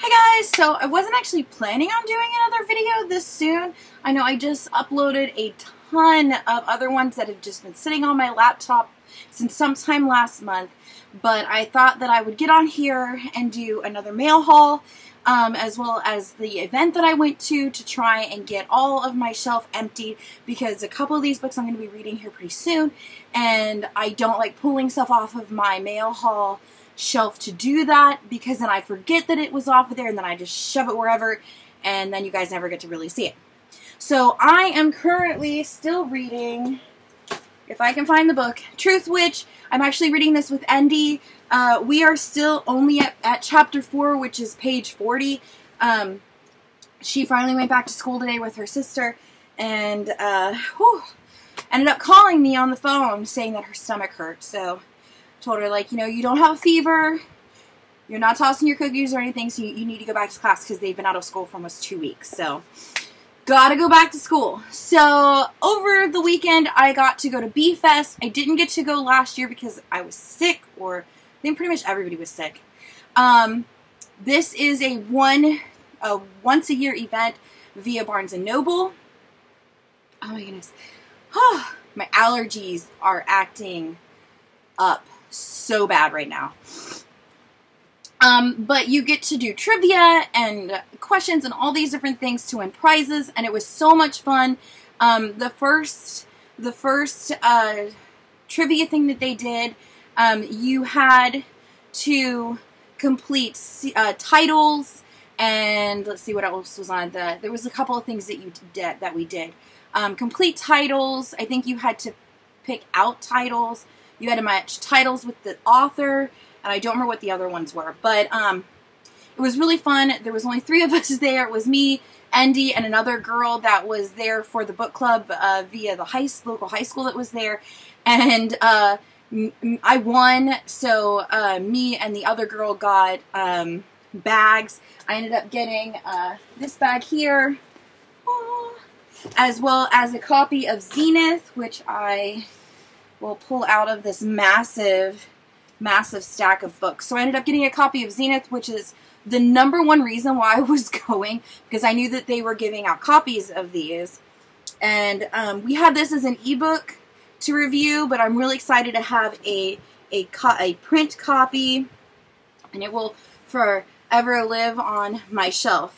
Hey guys, so I wasn't actually planning on doing another video this soon. I know I just uploaded a ton of other ones that have just been sitting on my laptop since sometime last month, but I thought that I would get on here and do another mail haul, as well as the event that I went to try and get all of my shelf emptied, because a couple of these books I'm going to be reading here pretty soon, and I don't like pulling stuff off of my mail haul shelf to do that, because then I forget that it was off of there and then I just shove it wherever and then you guys never get to really see it. So I am currently still reading, if I can find the book, Truth Witch. I'm actually reading this with Andy. We are still only at chapter 4, which is page 40. She finally went back to school today with her sister and ended up calling me on the phone saying that her stomach hurt. So told her, like, you know, you don't have a fever, you're not tossing your cookies or anything, so you need to go back to class, because they've been out of school for almost 2 weeks. So gotta go back to school. So over the weekend I got to go to BFest. I didn't get to go last year because I was sick, or I think pretty much everybody was sick. This is a once a year event via Barnes & Noble. Oh my goodness. My allergies are acting up so bad right now. But you get to do trivia and questions and all these different things to win prizes, and it was so much fun. The first trivia thing that they did, you had to complete titles, and let's see what else was on the. There was a couple of things that we did. Complete titles. I think you had to pick out titles. You had to match titles with the author, and I don't remember what the other ones were, but it was really fun. There was only 3 of us there. It was me, Andy, and another girl that was there for the book club via the local high school that was there, and I won, so me and the other girl got bags. I ended up getting this bag here, as well as a copy of Zenith, which I will pull out of this massive stack of books. So I ended up getting a copy of Zenith, which is the #1 reason why I was going, because I knew that they were giving out copies of these. And we had this as an ebook to review, but I'm really excited to have a print copy, and it will forever live on my shelf.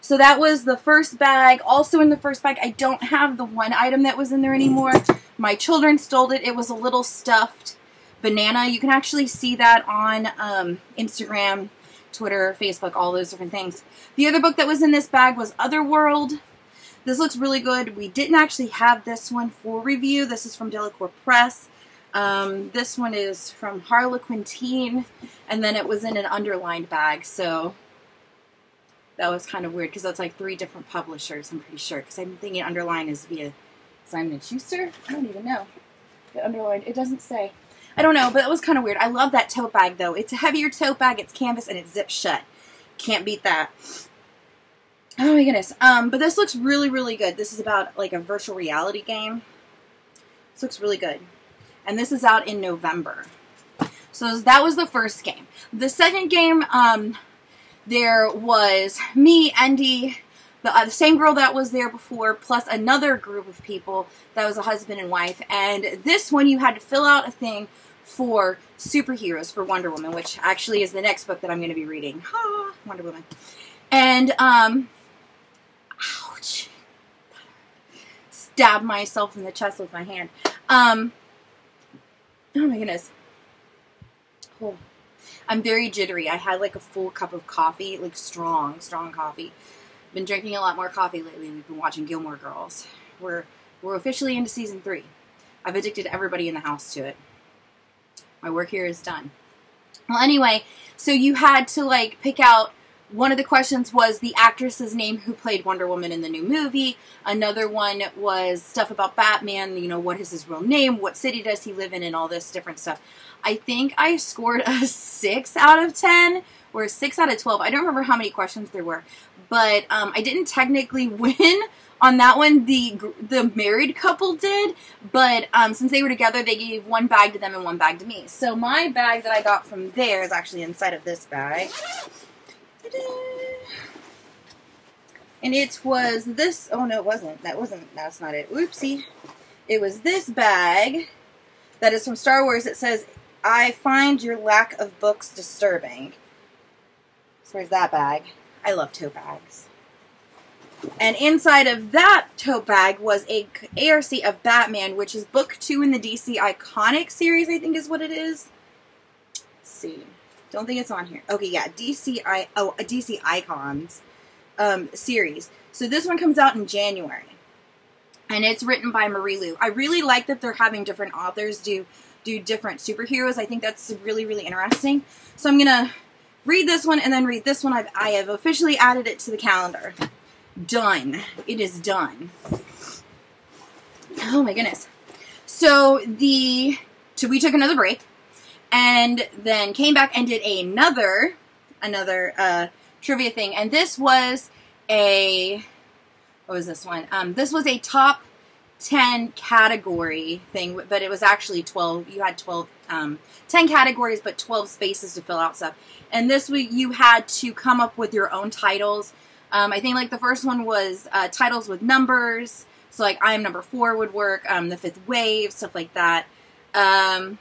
So that was the first bag. Also in the first bag, I don't have the one item that was in there anymore. My children stole it. It was a little stuffed banana. You can actually see that on Instagram, Twitter, Facebook, all those different things. The other book that was in this bag was Otherworld. This looks really good. We didn't actually have this one for review. This is from Delacour Press. This one is from Harlequin Teen, and then it was in an underlined bag, so that was kind of weird, because that's like 3 different publishers, I'm pretty sure, because I'm thinking underline is via Simon & Schuster? I don't even know. The underlined, it doesn't say. I don't know, but it was kind of weird. I love that tote bag, though. It's a heavier tote bag, it's canvas, and it's zipped shut. Can't beat that. Oh my goodness. But this looks really, really good. This is about like a virtual reality game. This looks really good. And this is out in November. So that was the first game. The second game, there was me, Andy, the same girl that was there before, plus another group of people that was a husband and wife. And this one, you had to fill out a thing for superheroes, for Wonder Woman, which actually is the next book that I'm going to be reading. Wonder Woman. And, ouch. Stabbed myself in the chest with my hand. Oh my goodness. Oh. I'm very jittery. I had like a full cup of coffee, like strong coffee. Been drinking a lot more coffee lately. We've been watching Gilmore Girls. We're officially into season 3. I've addicted everybody in the house to it. My work here is done. Well, anyway, so you had to like pick out. One of the questions was the actress's name who played Wonder Woman in the new movie. Another one was stuff about Batman, you know, what is his real name, what city does he live in, and all this different stuff. I think I scored a 6 out of 10, or a 6 out of 12. I don't remember how many questions there were, but I didn't technically win on that one. The married couple did, but since they were together, they gave 1 bag to them and 1 bag to me. So my bag that I got from there is actually inside of this bag. Ta-da! And it was this, oh no it wasn't, that's not it, oopsie. It was this bag that is from Star Wars. It says, I find your lack of books disturbing. So where's that bag? I love tote bags. And inside of that tote bag was a ARC of Batman, which is book 2 in the DC Iconic series, I think is what it is. Let's see. Don't think it's on here. Okay, yeah, DC Icons series. So this one comes out in January. And it's written by Marie Lu. I really like that they're having different authors do different superheroes. I think that's really, really interesting. So I'm going to read this one and then read this one. I have officially added it to the calendar. Done. It is done. Oh my goodness. So we took another break and then came back and did another trivia thing. And this was what was this one? This was a top 10 category thing, but it was actually 12. You had 10 categories, but 12 spaces to fill out stuff. And this week you had to come up with your own titles. I think like the first one was titles with numbers. So like I Am Number 4 would work. The Fifth Wave, stuff like that. Another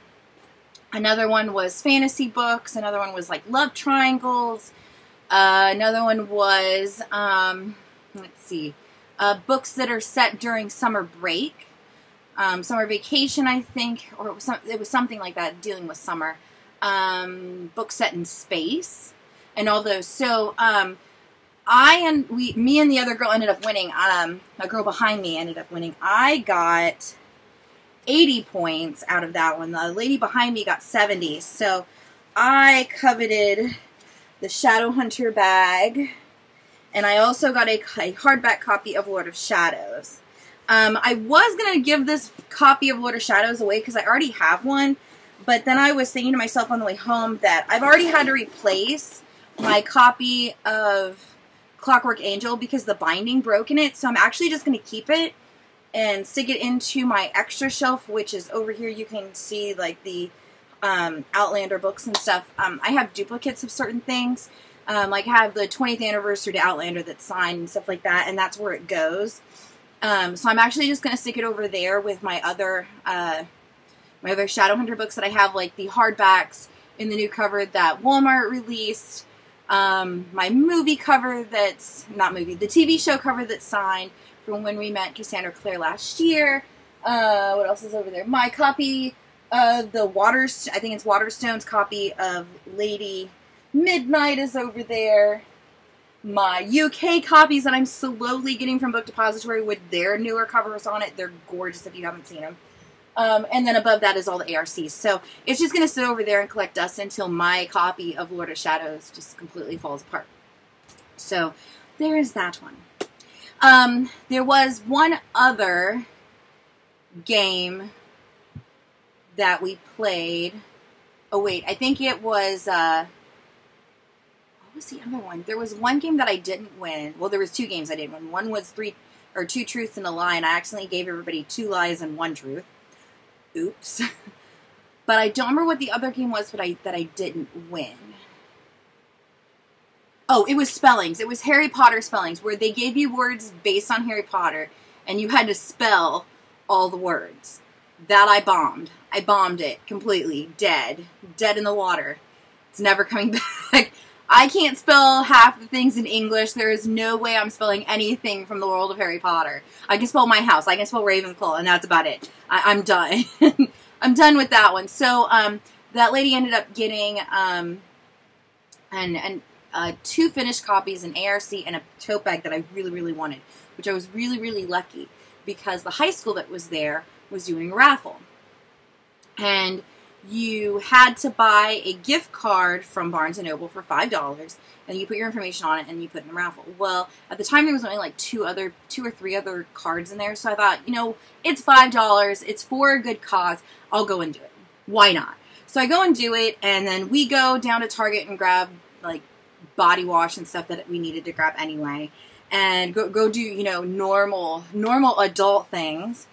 one was fantasy books. Another one was like love triangles. Another one was, let's see, books that are set during summer break, summer vacation, I think, or it was something like that, dealing with summer. Books set in space, and all those. So, me and the other girl ended up winning. A girl behind me ended up winning. I got 80 points out of that one. The lady behind me got 70. So, I coveted the Shadowhunter bag. And I also got a hardback copy of Lord of Shadows. I was going to give this copy of Lord of Shadows away because I already have one. But then I was thinking to myself on the way home that I've already had to replace my copy of Clockwork Angel because the binding broke in it. So I'm actually just going to keep it and stick it into my extra shelf, which is over here. You can see like the Outlander books and stuff. I have duplicates of certain things. Like I have the 20th anniversary to Outlander that's signed and stuff like that, and that's where it goes. So I'm actually just going to stick it over there with my other Shadowhunter books that I have, like the hardbacks in the new cover that Walmart released, my movie cover the TV show cover that's signed from when we met Cassandra Clare last year. What else is over there? My copy of I think it's Waterstone's copy of Lady Midnight is over there. My UK copies that I'm slowly getting from Book Depository with their newer covers on it. They're gorgeous if you haven't seen them. And then above that is all the ARCs. So it's just going to sit over there and collect dust until my copy of Lord of Shadows just completely falls apart. So there is that one. There was one other game that we played. Oh wait, I think it was... what was the other one? There was one game that I didn't win. Well, there was 2 games I didn't win. One was 2 truths and a lie, and I accidentally gave everybody 2 lies and 1 truth. Oops. But I don't remember what the other game was that I didn't win. Oh, it was spellings. It was Harry Potter spellings, where they gave you words based on Harry Potter, and you had to spell all the words. That I bombed. I bombed it completely. Dead. Dead in the water. It's never coming back. I can't spell half the things in English. There is no way I'm spelling anything from the world of Harry Potter. I can spell my house. I can spell Ravenclaw, and that's about it. I'm done. I'm done with that one. So, that lady ended up getting 2 finished copies, an ARC, and a tote bag that I really, really wanted, which I was really, really lucky because the high school that was there was doing a raffle. And you had to buy a gift card from Barnes & Noble for $5, and you put your information on it, and you put it in a raffle. Well, at the time, there was only like 2 or 3 other cards in there, so I thought, it's $5, it's for a good cause, I'll go and do it. Why not? So I go and do it, and then we go down to Target and grab, like, body wash and stuff that we needed to grab anyway, and go do, normal adult things.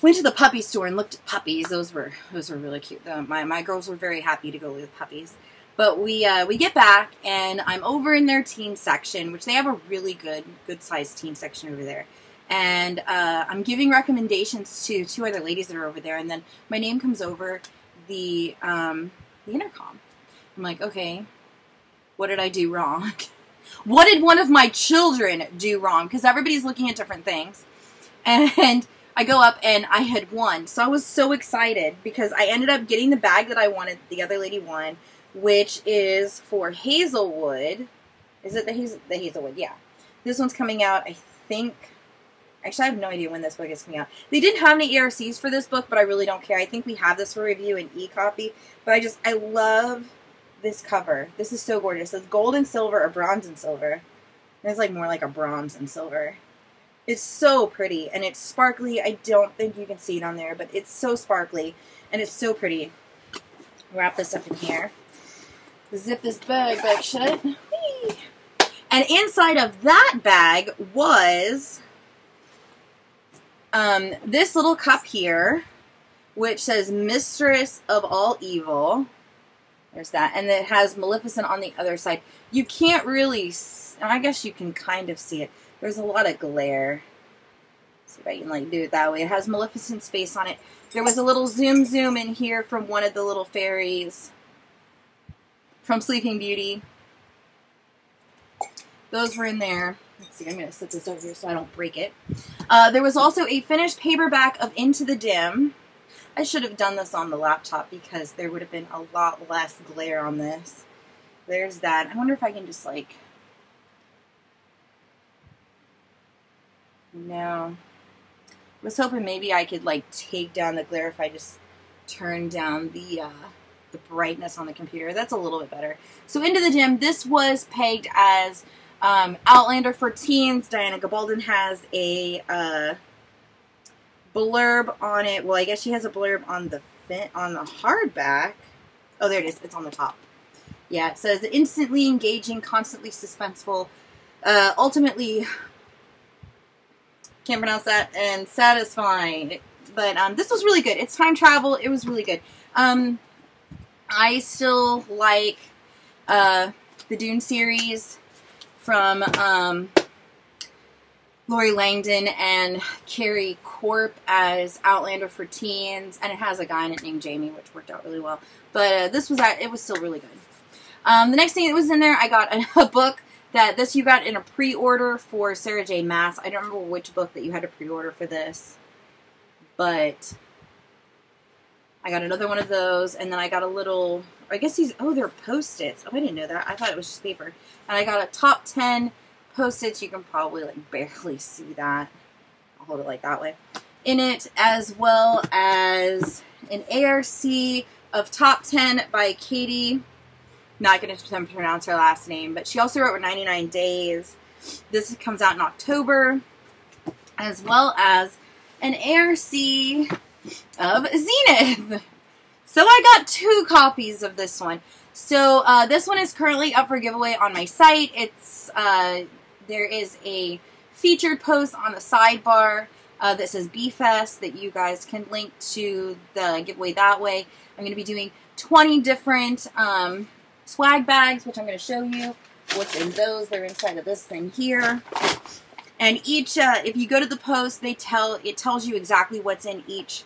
Went to the puppy store and looked at puppies. Those were really cute. My girls were very happy to go with puppies. But we get back, and I'm over in their teen section, which they have a really good sized teen section over there. And I'm giving recommendations to 2 other ladies that are over there, and then my name comes over the intercom. I'm like, okay, what did I do wrong? What did one of my children do wrong? Because everybody's looking at different things. And I go up, and I had won. So I was so excited, because I ended up getting the bag that I wanted, the other lady won, which is for Hazelwood. Is it the Hazelwood? Yeah. This one's coming out, I think. Actually, I have no idea when this book is coming out. They didn't have any ERCs for this book, but I really don't care. I think we have this for review in e-copy. But I love this cover. This is so gorgeous. It's gold and silver, or bronze and silver. And it's like more like a bronze and silver. It's so pretty, and it's sparkly. I don't think you can see it on there, but it's so sparkly, and it's so pretty. Wrap this up in here. Zip this bag back shut. Whee! And inside of that bag was this little cup here, which says Mistress of All Evil. There's that. And it has Maleficent on the other side. You can't really, I guess you can kind of see it. There's a lot of glare. Let's see if I can like do it that way. It has Maleficent's face on it. There was a little zoom in here from one of the little fairies from Sleeping Beauty. Those were in there. Let's see, I'm going to sit this over here so I don't break it. There was also a finished paperback of Into the Dim. I should have done this on the laptop because there would have been a lot less glare on this. There's that. I wonder if I can just like... No. I was hoping maybe I could like take down the glare if I just turn down the brightness on the computer. That's a little bit better. So Into the Dim, this was pegged as Outlander for teens. Diana Gabaldon has a blurb on it. Well, I guess she has a blurb on the hardback. Oh, there it is. It's on the top. Yeah, it says instantly engaging, constantly suspenseful, ultimately, can't pronounce that, and satisfying. But this was really good. It's time travel. It was really good. I still like the Dune series from Lori Langdon and Carrie Corp as Outlander for teens, and it has a guy in it named Jamie, which worked out really well. But it was still really good. The next thing that was in there, I got a book that you got in a pre-order for Sarah J. Maas. I don't remember which book that you had to pre-order for this, but I got another one of those, and then I got a little, I guess they're Post-its. Oh, I didn't know that. I thought it was just paper. And I got a top 10 Post-its. You can probably like barely see that. I'll hold it like that way. In it, as well as an ARC of top 10 by Katie. Not going to pronounce her last name, but she also wrote 99 Days. This comes out in October, as well as an ARC of Zenith. So I got 2 copies of this one. So this one is currently up for giveaway on my site. It's there is a featured post on the sidebar that says BFest that you guys can link to the giveaway that way. I'm going to be doing 20 different swag bags, which I'm going to show you what's in those. They're inside of this thing here. And each, if you go to the post, it tells you exactly what's in each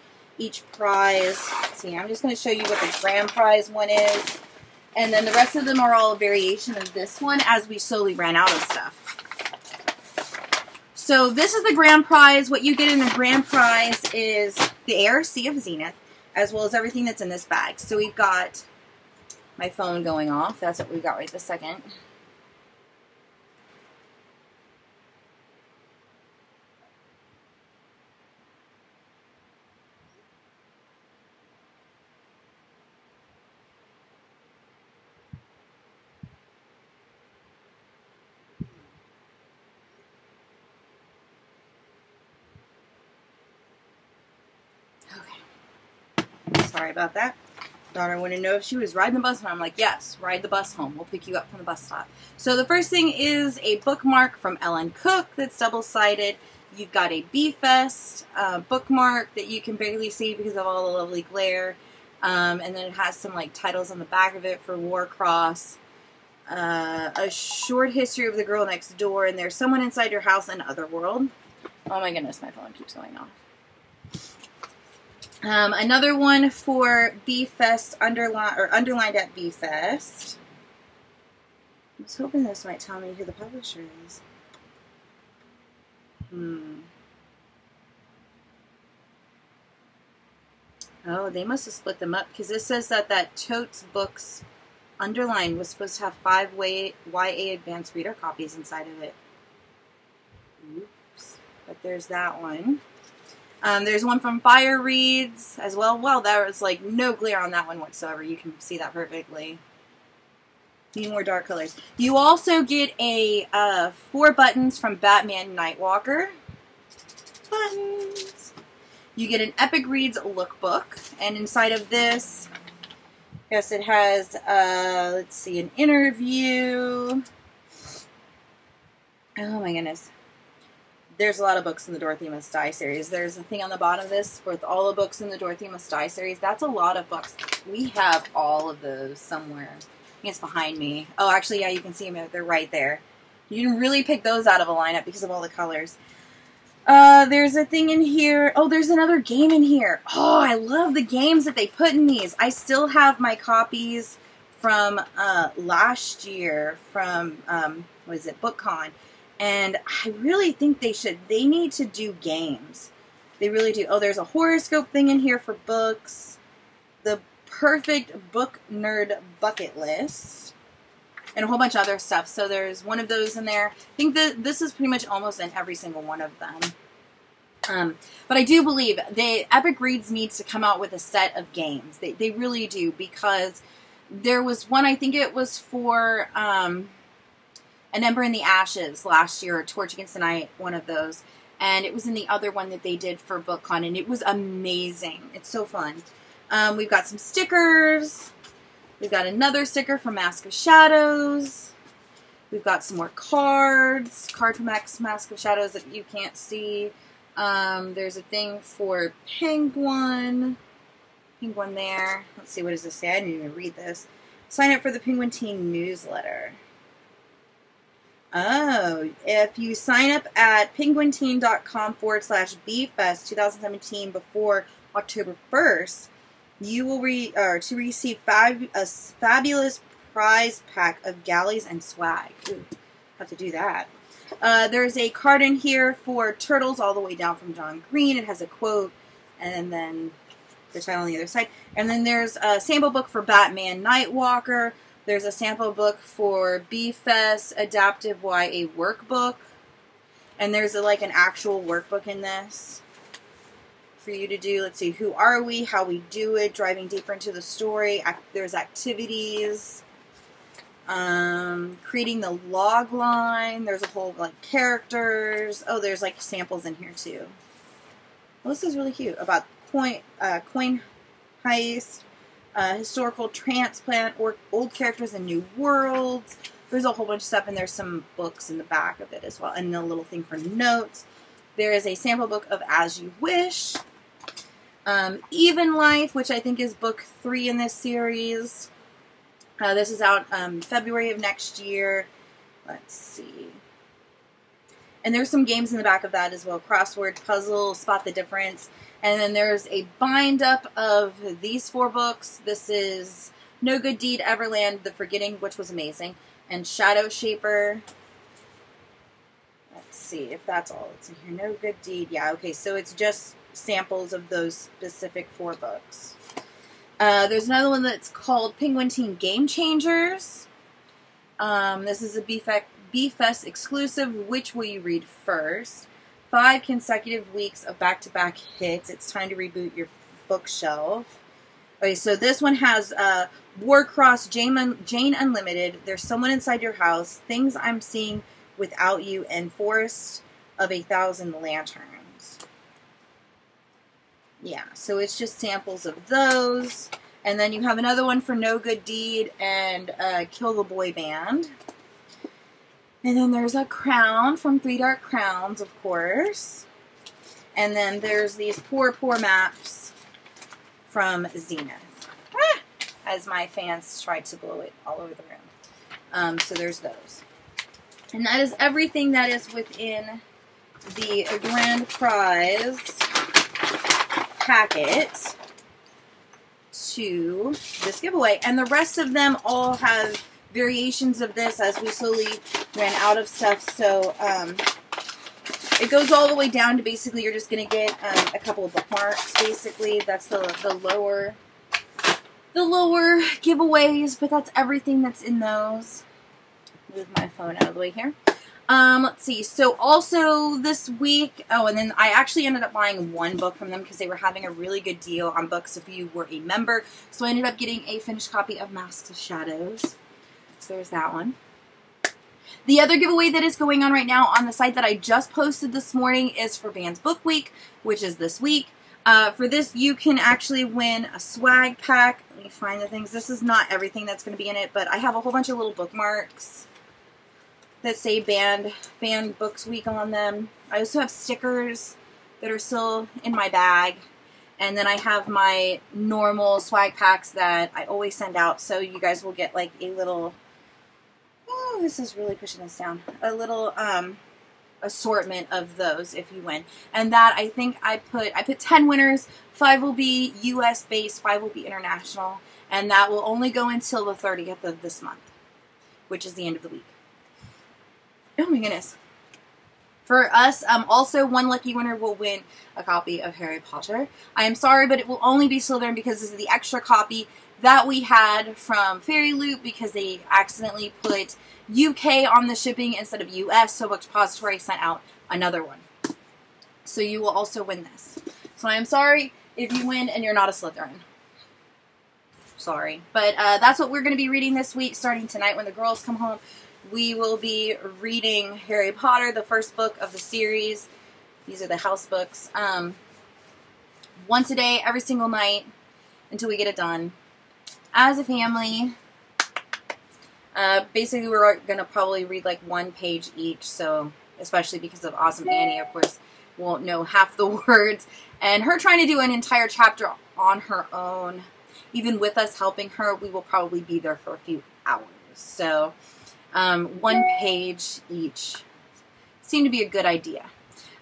prize. Let's see, I'm just going to show you what the grand prize one is. And then the rest of them are all a variation of this one as we slowly ran out of stuff. So this is the grand prize. What you get in the grand prize is the ARC of Zenith, as well as everything that's in this bag. So we've got my phone going off. That's what we got right this second. Okay. Sorry about that. Daughter wanted to know if she was riding the bus, and I'm like, yes, ride the bus home. We'll pick you up from the bus stop. So the first thing is a bookmark from Ellen Cook that's double-sided. You've got a BFest bookmark that you can barely see because of all the lovely glare. And then it has some like titles on the back of it for Warcross. A short history of the girl next door, and there's someone inside your house and Otherworld. Oh my goodness, my phone keeps going off. Another one for BFest underlined at BFest. I was hoping this might tell me who the publisher is. Oh, they must have split them up, because this says that Totes Books underline was supposed to have 5 YA advanced reader copies inside of it. Oops. But there's that one. There's one from Fire Reads as well. Well, there was like no glare on that one whatsoever. You can see that perfectly. Need more dark colors. You also get a 4 buttons from Batman Nightwalker. Buttons. You get an Epic Reads lookbook, and inside of this, yes, it has, let's see, an interview. Oh my goodness. There's a lot of books in the Dorothy Must Die series. There's a thing on the bottom of this with all the books in the Dorothy Must Die series. That's a lot of books. We have all of those somewhere. I think it's behind me. Oh, actually, yeah, you can see them. They're right there. You can really pick those out of a lineup because of all the colors. There's a thing in here. Oh, there's another game in here. Oh, I love the games that they put in these. I still have my copies from last year from, what is it, BookCon. And I really think they need to do games. They really do. Oh, there's a horoscope thing in here for books. The perfect book nerd bucket list. And a whole bunch of other stuff. So there's one of those in there. I think that this is pretty much almost in every single one of them. But I do believe Epic Reads needs to come out with a set of games. They really do. Because there was one, I think it was for An Ember in the Ashes last year, or Torch Against the Night, one of those. And it was in the other one that they did for BookCon, and it was amazing. It's so fun. We've got some stickers. We've got another sticker for Mask of Shadows. We've got some more cards. Card for Mask of Shadows that you can't see. There's a thing for Penguin. Penguin there. Let's see, what does this say? I didn't even read this. Sign up for the Penguin Teen newsletter. Oh, if you sign up at penguinteen.com/BFest 2017 before October 1st, you will receive a fabulous prize pack of galleys and swag. Ooh, have to do that. There's a card in here for Turtles all the way down from John Green. It has a quote and then the title on the other side. And then there's a sample book for Batman Nightwalker. There's a sample book for BFest Adaptive YA Workbook. And there's like an actual workbook in this for you to do. Let's see, who are we, how we do it, driving deeper into the story. There's activities. Creating the log line. There's a whole like characters. Oh, there's like samples in here too. Well, this is really cute. About coin heist. Historical transplant, or old characters in new worlds. There's a whole bunch of stuff, and there's some books in the back of it as well, and a little thing for notes. There is a sample book of As You Wish. Even Life, which I think is book 3 in this series. This is out February of next year. Let's see. And there's some games in the back of that as well. Crossword, puzzle, spot the difference. And then there's a bind up of these 4 books. This is No Good Deed, Everland, The Forgetting, which was amazing, and Shadow Shaper. Let's see if that's all that's in here. No Good Deed. Yeah, okay, so it's just samples of those specific 4 books. There's another one that's called Penguin Teen Game Changers. This is a BFest exclusive. Which will you read first? 5 consecutive weeks of back-to-back hits. It's time to reboot your bookshelf. Okay, so this one has Warcross, Jane Unlimited, There's Someone Inside Your House, Things I'm Seeing Without You, and Forest of 1,000 Lanterns. Yeah, so it's just samples of those. And then you have another one for No Good Deed and Kill the Boy Band. And then there's a crown from 3 Dark Crowns, of course. And then there's these Poor Maps from Zenith. as my fans tried to blow it all over the room. So there's those. And that is everything that is within the grand prize packet to this giveaway. And the rest of them all have variations of this as we slowly ran out of stuff. So it goes all the way down to basically you're just going to get a couple of bookmarks. Basically, that's the lower giveaways, but that's everything that's in those. Move my phone out of the way here. Let's see. So also this week, and then I actually ended up buying one book from them because they were having a really good deal on books if you were a member. So I ended up getting a finished copy of Masks of Shadows. So there's that one. The other giveaway that is going on right now on the site that I just posted this morning is for Bands Book Week, which is this week. For this, you can actually win a swag pack. Let me find the things. This is not everything that's going to be in it, but I have a whole bunch of little bookmarks that say Band Books Week on them. I also have stickers that are still in my bag. And then I have my normal swag packs that I always send out. So you guys will get like a little, oh, this is really pushing this down. A little assortment of those if you win. And that I think I put 10 winners. 5 will be US based, 5 will be international. And that will only go until the 30th of this month, which is the end of the week. Oh my goodness. For us, also one lucky winner will win a copy of Harry Potter. I am sorry, but it will only be Slytherin because this is the extra copy that we had from Fairy Loot because they accidentally put UK on the shipping instead of US, so Book Depository sent out another one. So you will also win this. So I am sorry if you win and you're not a Slytherin. Sorry. But that's what we're going to be reading this week, starting tonight when the girls come home. We will be reading Harry Potter, the first book of the series. These are the house books. Once a day, every single night, until we get it done. As a family, basically we're going to probably read like one page each. So, especially because of Awesome Annie, of course, won't know half the words. And her trying to do an entire chapter on her own, even with us helping her, we will probably be there for a few hours. So, one page each seemed to be a good idea.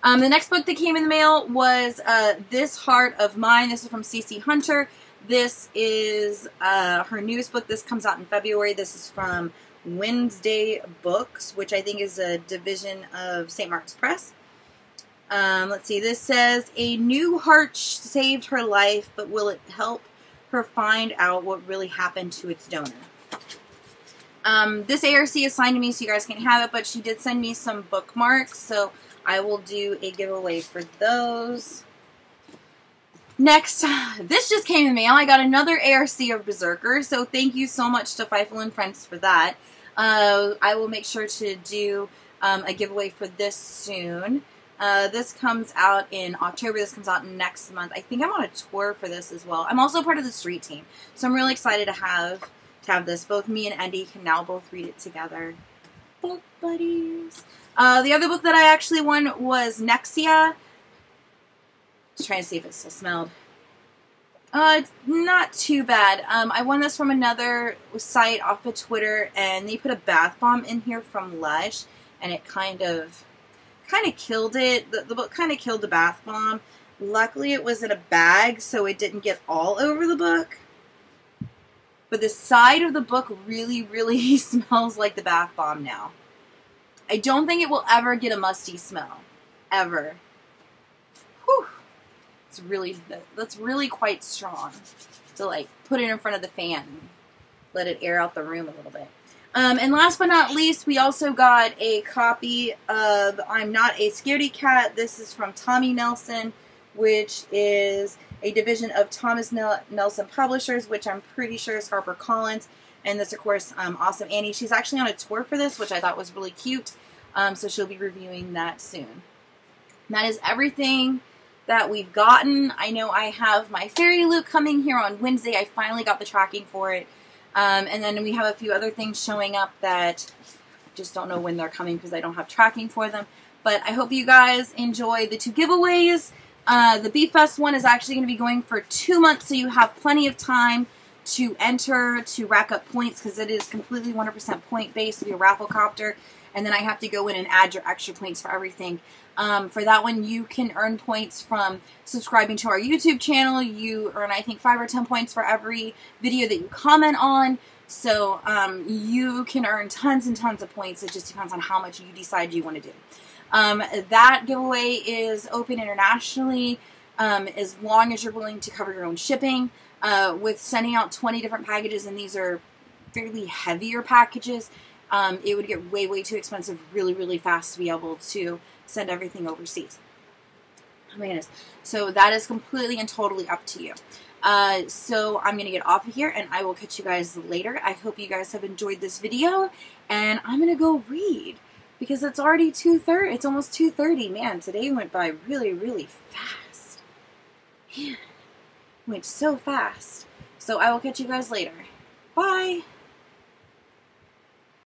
The next book that came in the mail was This Heart of Mine. This is from CC Hunter. This is her newest book. This comes out in February. This is from Wednesday Books, which I think is a division of St. Mark's Press. Let's see. This says, a new heart saved her life, but will it help her find out what really happened to its donor? This ARC is signed to me, so you guys can have it, but she did send me some bookmarks, so I will do a giveaway for those. Next, this just came in the mail. I got another ARC of Berserker, so thank you so much to Feifel and Friends for that. I will make sure to do a giveaway for this soon. This comes out in October. This comes out next month. I think I'm on a tour for this as well. I'm also part of the street team, so I'm really excited to have this. Both me and Andy can now both read it together. Book buddies. The other book that I actually won was Nexia. Just trying to see if it still smelled. It's not too bad. I won this from another site off of Twitter, and they put a bath bomb in here from Lush, and it kind of killed it. The book kind of killed the bath bomb. Luckily, it was in a bag, so it didn't get all over the book. But the side of the book really, really smells like the bath bomb now. I don't think it will ever get a musty smell. Ever. Whew. That's really quite strong. To like put it in front of the fan and let it air out the room a little bit. And last but not least, we also got a copy of I'm Not a Scaredy Cat. This is from Tommy Nelson, which is a division of Thomas Nelson Publishers, which I'm pretty sure is HarperCollins. And this, of course, Awesome Annie. She's actually on a tour for this, which I thought was really cute. So she'll be reviewing that soon. And that is everything that we've gotten. I know I have my Fairy Loot coming here on Wednesday. I finally got the tracking for it. And then we have a few other things showing up that I just don't know when they're coming because I don't have tracking for them. But I hope you guys enjoy the 2 giveaways. The BFest one is actually going to be going for 2 months, so you have plenty of time to enter to rack up points, because it is completely 100% point based with your Rafflecopter, and then I have to go in and add your extra points for everything. For that one, you can earn points from subscribing to our YouTube channel. You earn, I think, 5 or 10 points for every video that you comment on. So you can earn tons and tons of points. It just depends on how much you decide you want to do. That giveaway is open internationally, as long as you're willing to cover your own shipping. With sending out 20 different packages, and these are fairly heavier packages, it would get way, way too expensive really, really fast to be able to send everything overseas. Oh my goodness. So that is completely and totally up to you. So I'm going to get off of here, and I will catch you guys later. I hope you guys have enjoyed this video, and I'm going to go read, because it's already 2:30. It's almost 2:30. Man, today went by really, really fast. Man, went so fast. So I will catch you guys later. Bye.